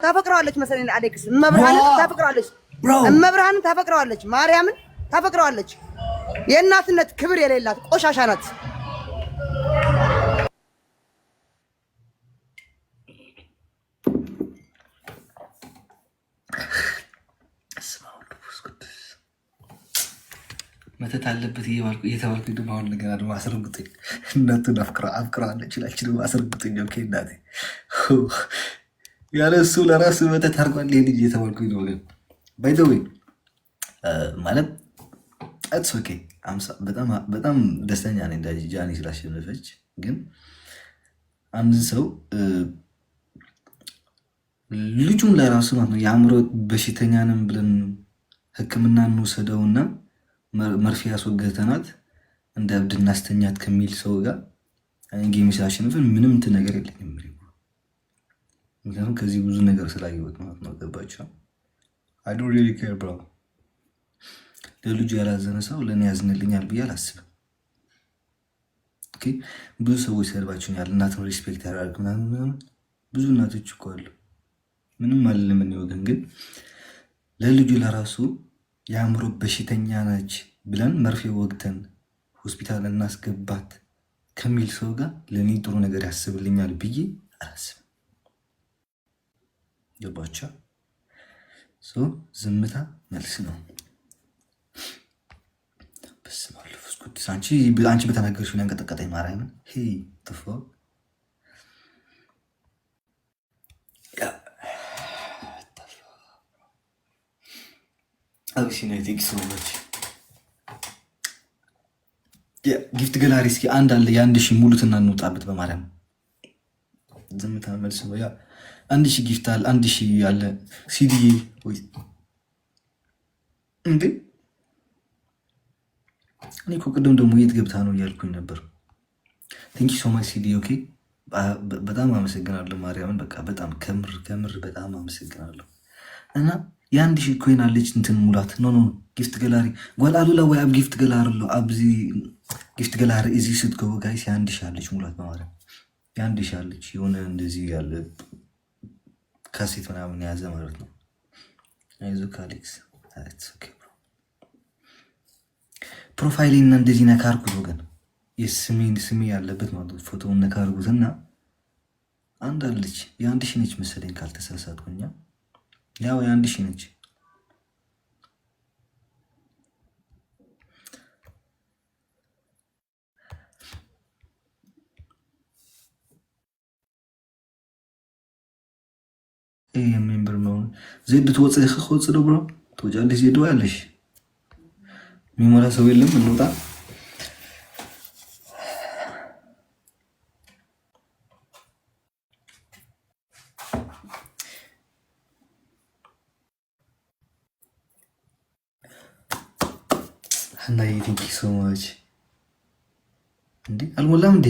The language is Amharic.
ታፈቅረዋለች መሰለኝ አሌክስ መብርሃንን ታፈቅረዋለች መብርሃንን ታፈቅረዋለች ማርያምን ታፈቅረዋለች የእናትነት ክብር የሌላት ቆሻሻ ናት መተት አለበት እየተባልኩ ደግሞ አሁን ነገር ደግሞ አስረግጡኝ እናቱን አፍቅረዋለች ይላችሁ ደግሞ አስረግጡኝ ኦኬ እናቴ ያለ እሱ ለራሱ መተት አድርጓል ይሄ ልጅ እየተባልኩኝ ነው ግን ባይ ዘ ዌይ ማለት አትስ ኦኬ በጣም ደስተኛ ነኝ እንዳጂ ጃኒ ስላሸነፈች ግን አንድ ሰው ልጁን ለራሱ ማለት ነው የአእምሮ በሽተኛ ነን ብለን ሕክምና እንውሰደውና መርፌ ያስወገተናት እንደ እብድ እናስተኛት ከሚል ሰው ጋር ጌም ሲያሸንፈን ምንም እንትን ነገር የለኝም ምክንያቱም ከዚህ ብዙ ነገር ስላየሁት ማለት ነው ገባችሁ I don't really care bro ለልጁ ያላዘነ ሰው ለኔ ያዝንልኛል ብዬ አላስብም ኦኬ ብዙ ሰዎች ሰልባችሁኛል እናትን ሪስፔክት ያደርግ ምናምን ብዙ እናቶች እኮ አሉ ምንም አይደለም ወገን ግን ለልጁ ለራሱ የአእምሮ በሽተኛ ነች ብለን መርፌ ወግተን ሆስፒታል እናስገባት ከሚል ሰው ጋር ለኔ ጥሩ ነገር ያስብልኛል ብዬ አላስብም ገባችሁ ዝምታ መልስ ነው በስመ አብ ወወልድ ወመንፈስ ቅዱስ አንቺ በተናገርሽው ያንቀጠቀጠኝ ማርያምን ሄይ ተፈ አብሲና ቴክስ ወለች ጊፍት ገላሪ እስኪ አንድ አለ የአንድ ሺህ ሙሉትና እንውጣበት በማርያም ዝምታ መልስ ነው ያ አንድ ሺህ ጊፍት አለ አንድ ሺህ አለ ሲዲ ወይ እንዴ እኔ እኮ ቅድም ደግሞ የት ገብታ ነው እያልኩኝ ነበር ቴንክ ዩ ሶ ማች ሲዲ ኦኬ በጣም አመሰግናለሁ ማርያምን በቃ በጣም ከምር በጣም አመሰግናለሁ እና የአንድ ሺህ ኮይን አለች እንትን ሙላት ኖ ጊፍት ገላሪ ጓላሉላ ወይ አብ ጊፍት ገላሪ ነው አብዚ ጊፍት ገላሪ እዚህ ስትገቡ ጋይስ የአንድ ሺህ አለች ሙላት በማርያም የአንድ ሺህ አለች የሆነ እንደዚህ ያለ ካሴት ምናምን ያዘ ማለት ነው አይዞህ አሌክስ አትስ ኦኬ ፕሮፋይሊንግ እንደዚህ ነካርኩት ወገን ስሜ ያለበት ማለት ነው ፎቶውን ነካርኩትና አንድ አለች የአንድ ሺህ ነች መሰለኝ ካልተሳሳትኩኝ ያው የአንድ ሺህ ነች ሜምበር ነው ዜድ ትወጽህ ኸውጽ ነው ብሮ ትወጫለሽ ዜድ ያለሽ ሚሞራ ሰው የለም እንውጣ እና thank you so much እንዴ አልሞላም እንዴ